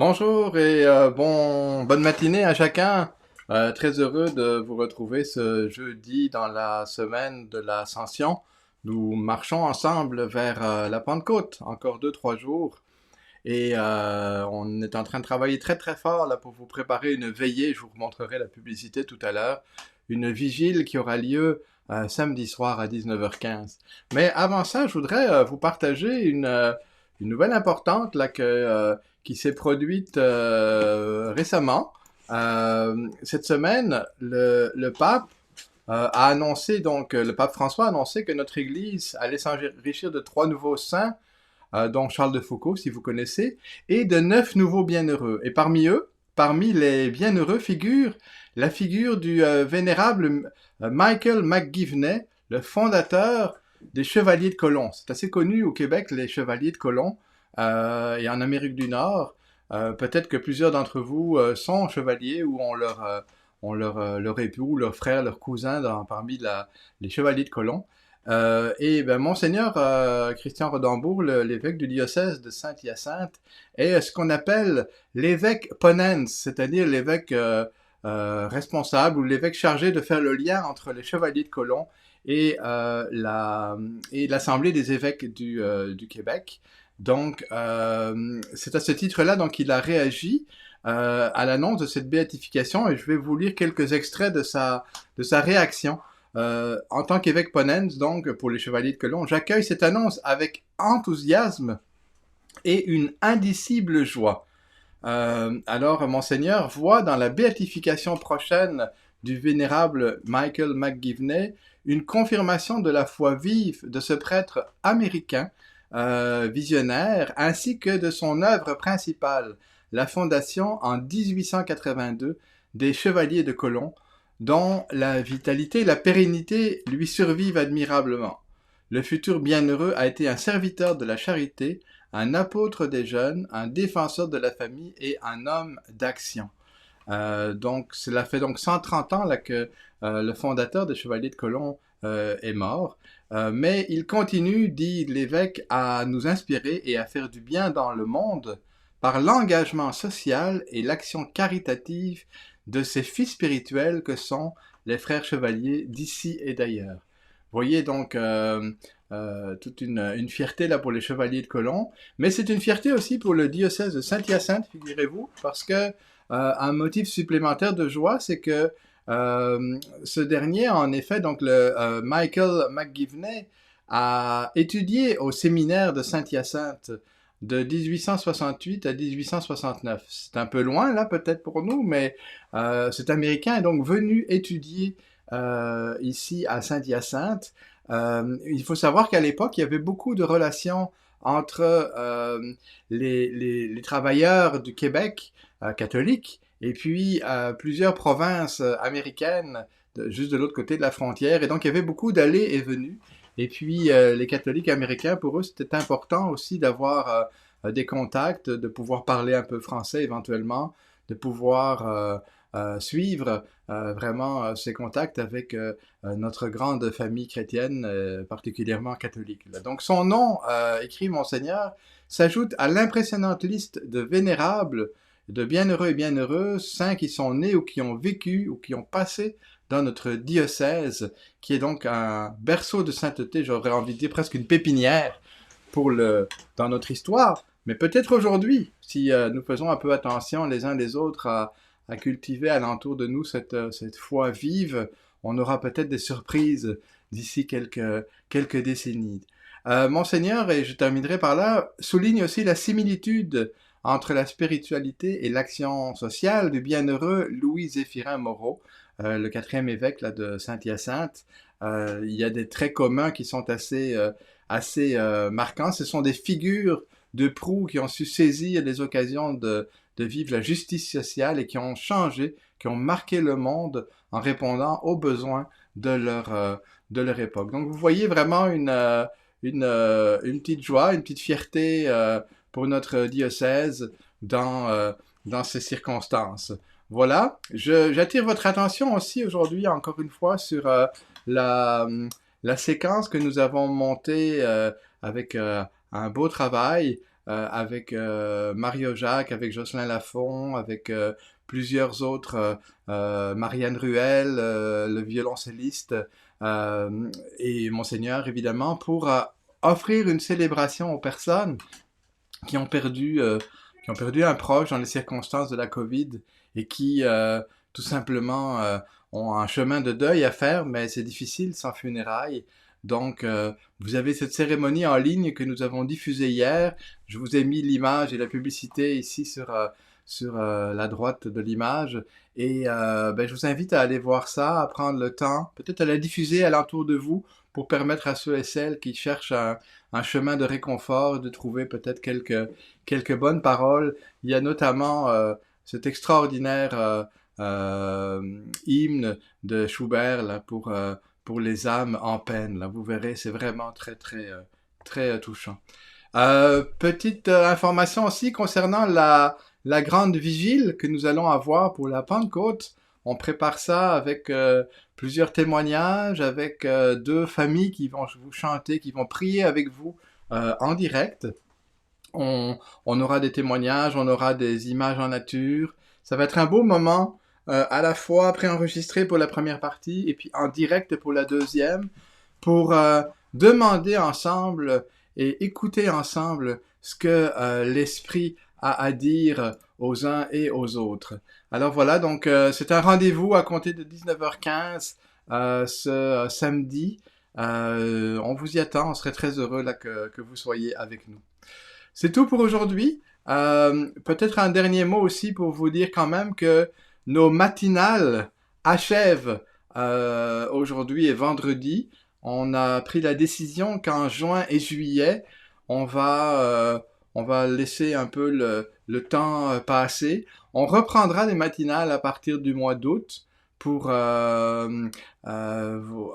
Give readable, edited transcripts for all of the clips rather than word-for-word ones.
Bonjour et bonne matinée à chacun. Très heureux de vous retrouver ce jeudi dans la semaine de l'Ascension. Nous marchons ensemble vers la Pentecôte, encore 2, 3 jours. Et on est en train de travailler très très fort là pour vous préparer une veillée. Je vous montrerai la publicité tout à l'heure. Une vigile qui aura lieu samedi soir à 19h15. Mais avant ça, je voudrais vous partager une nouvelle importante là qui s'est produite récemment. Cette semaine, le pape a annoncé, donc le pape François a annoncé que notre Église allait s'enrichir de 3 nouveaux saints, dont Charles de Foucault, si vous connaissez, et de 9 nouveaux bienheureux. Et parmi eux, parmi les bienheureux, figure la figure du vénérable Michael McGivney, le fondateur des Chevaliers de Colomb. C'est assez connu au Québec, les Chevaliers de Colomb, et en Amérique du Nord. Peut-être que plusieurs d'entre vous sont chevaliers ou leur époux, leur frère, leur cousin parmi les Chevaliers de Colomb. Et ben, Monseigneur Christian Rodambourg, l'évêque du diocèse de Saint-Hyacinthe, est ce qu'on appelle l'évêque ponens, c'est-à-dire l'évêque responsable ou l'évêque chargé de faire le lien entre les chevaliers de Colomb et l'Assemblée des évêques du Québec. Donc, c'est à ce titre-là donc il a réagi à l'annonce de cette béatification et je vais vous lire quelques extraits de sa réaction. En tant qu'évêque ponens, donc pour les Chevaliers de Colomb, j'accueille cette annonce avec enthousiasme et une indicible joie. Alors, Monseigneur voit dans la béatification prochaine du vénérable Michael McGivney une confirmation de la foi vive de ce prêtre américain visionnaire, ainsi que de son œuvre principale, la fondation en 1882 des Chevaliers de Colomb, dont la vitalité et la pérennité lui survivent admirablement. Le futur bienheureux a été un serviteur de la charité, un apôtre des jeunes, un défenseur de la famille et un homme d'action. Donc, cela fait donc 130 ans là, que le fondateur des Chevaliers de Colomb est mort. Mais il continue, dit l'évêque, à nous inspirer et à faire du bien dans le monde par l'engagement social et l'action caritative de ces fils spirituels que sont les frères chevaliers d'ici et d'ailleurs. Vous voyez donc toute une fierté là pour les chevaliers de Colomb, mais c'est une fierté aussi pour le diocèse de Saint-Hyacinthe, figurez-vous, parce que un motif supplémentaire de joie, c'est que ce dernier, en effet, donc le Michael McGivney, a étudié au séminaire de Saint-Hyacinthe de 1868 à 1869. C'est un peu loin là peut-être pour nous, mais cet Américain est donc venu étudier ici à Saint-Hyacinthe. Il faut savoir qu'à l'époque, il y avait beaucoup de relations entre les travailleurs du Québec catholiques et puis plusieurs provinces américaines juste de l'autre côté de la frontière. Et donc, il y avait beaucoup d'allées et venues. Et puis, les catholiques américains, pour eux, c'était important aussi d'avoir des contacts, de pouvoir parler un peu français éventuellement, de pouvoir suivre vraiment ces contacts avec notre grande famille chrétienne, particulièrement catholique. Là. Donc son nom, écrit Monseigneur, s'ajoute à l'impressionnante liste de vénérables, de bienheureux et bienheureuses, saints qui sont nés ou qui ont vécu ou qui ont passé dans notre diocèse, qui est donc un berceau de sainteté, j'aurais envie de dire presque une pépinière dans notre histoire. Mais peut-être aujourd'hui, si nous faisons un peu attention les uns les autres à cultiver alentour de nous cette foi vive, on aura peut-être des surprises d'ici quelques décennies. Monseigneur, et je terminerai par là, souligne aussi la similitude entre la spiritualité et l'action sociale du bienheureux Louis-Zéphirin Moreau, le quatrième évêque là, de Saint-Hyacinthe. Il y a des traits communs qui sont assez marquants. Ce sont des figures de proue qui ont su saisir les occasions de vivre la justice sociale et qui ont changé, qui ont marqué le monde en répondant aux besoins de leur époque. Donc vous voyez vraiment une petite joie, une petite fierté pour notre diocèse dans ces circonstances. Voilà, j'attire votre attention aussi aujourd'hui, encore une fois, sur la, la séquence que nous avons montée avec un beau travail avec Mario Jacques, avec Jocelyn Lafont, avec plusieurs autres, Marianne Ruel, le violoncelliste, et Monseigneur évidemment, pour offrir une célébration aux personnes qui ont perdu un proche dans les circonstances de la Covid et qui tout simplement ont un chemin de deuil à faire, mais c'est difficile sans funérailles. Donc, vous avez cette cérémonie en ligne que nous avons diffusée hier. Je vous ai mis l'image et la publicité ici sur la droite de l'image. Et je vous invite à aller voir ça, à prendre le temps, peut-être à la diffuser alentour de vous pour permettre à ceux et celles qui cherchent un chemin de réconfort de trouver peut-être quelques bonnes paroles. Il y a notamment cet extraordinaire hymne de Schubert là, pour les âmes en peine. Là, vous verrez, c'est vraiment très, très, très touchant. Petite information aussi concernant la grande vigile que nous allons avoir pour la Pentecôte. On prépare ça avec plusieurs témoignages, avec 2 familles qui vont vous chanter, qui vont prier avec vous en direct. On aura des témoignages, on aura des images en nature. Ça va être un beau moment, à la fois préenregistré pour la première partie et puis en direct pour la deuxième, pour demander ensemble et écouter ensemble ce que l'Esprit a à dire aux uns et aux autres. Alors voilà, donc c'est un rendez-vous à compter de 19h15 ce samedi. On vous y attend, on serait très heureux là, que vous soyez avec nous. C'est tout pour aujourd'hui. Peut-être un dernier mot aussi pour vous dire quand même que nos matinales achèvent aujourd'hui et vendredi. On a pris la décision qu'en juin et juillet, on va laisser un peu le temps passer. On reprendra les matinales à partir du mois d'août pour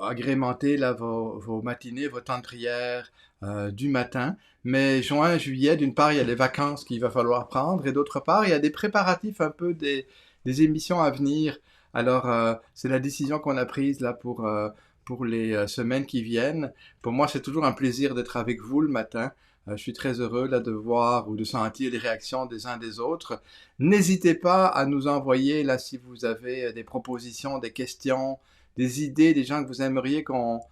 agrémenter là, vos matinées, vos temps de prière du matin. Mais juin, juillet, d'une part, il y a les vacances qu'il va falloir prendre, et d'autre part, il y a des préparatifs un peu des émissions à venir. Alors, c'est la décision qu'on a prise là pour les semaines qui viennent. Pour moi, c'est toujours un plaisir d'être avec vous le matin. Je suis très heureux là de voir ou de sentir les réactions des uns des autres. N'hésitez pas à nous envoyer là si vous avez des propositions, des questions, des idées, des gens que vous aimeriez qu'on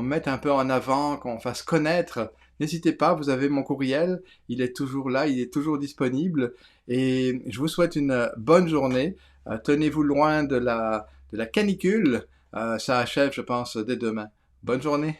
mette un peu en avant, qu'on fasse connaître. N'hésitez pas, vous avez mon courriel, il est toujours là, il est toujours disponible. Et je vous souhaite une bonne journée. Tenez-vous loin de la canicule. Ça achève, je pense, dès demain. Bonne journée.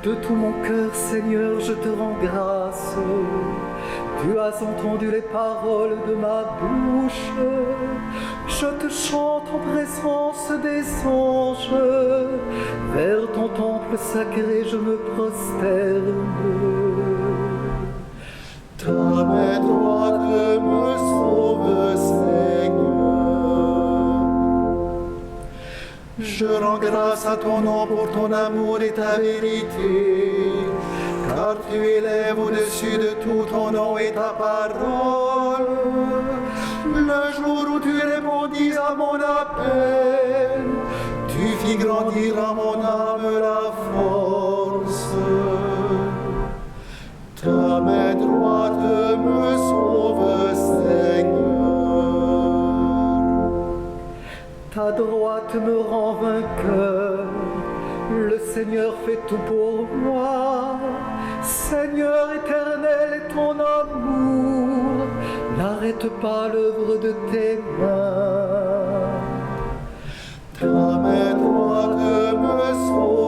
De tout mon cœur, Seigneur, je te rends grâce. Tu as entendu les paroles de ma bouche. Je te chante en présence des anges. Vers ton temple sacré, je me prosterne. Ta main droite me sauve, Seigneur. Je rends grâce à ton nom pour ton amour et ta vérité, car tu élèves au-dessus de tout ton nom et ta parole. Le jour où tu répondis à mon appel, tu fis grandir à mon âme la force. Ta main droite me sauve, Seigneur. Ta droite me rend vainqueur. Le Seigneur fait tout pour moi. Seigneur éternel, et ton amour n'arrête pas l'œuvre de tes mains. Ta main droite me sauve.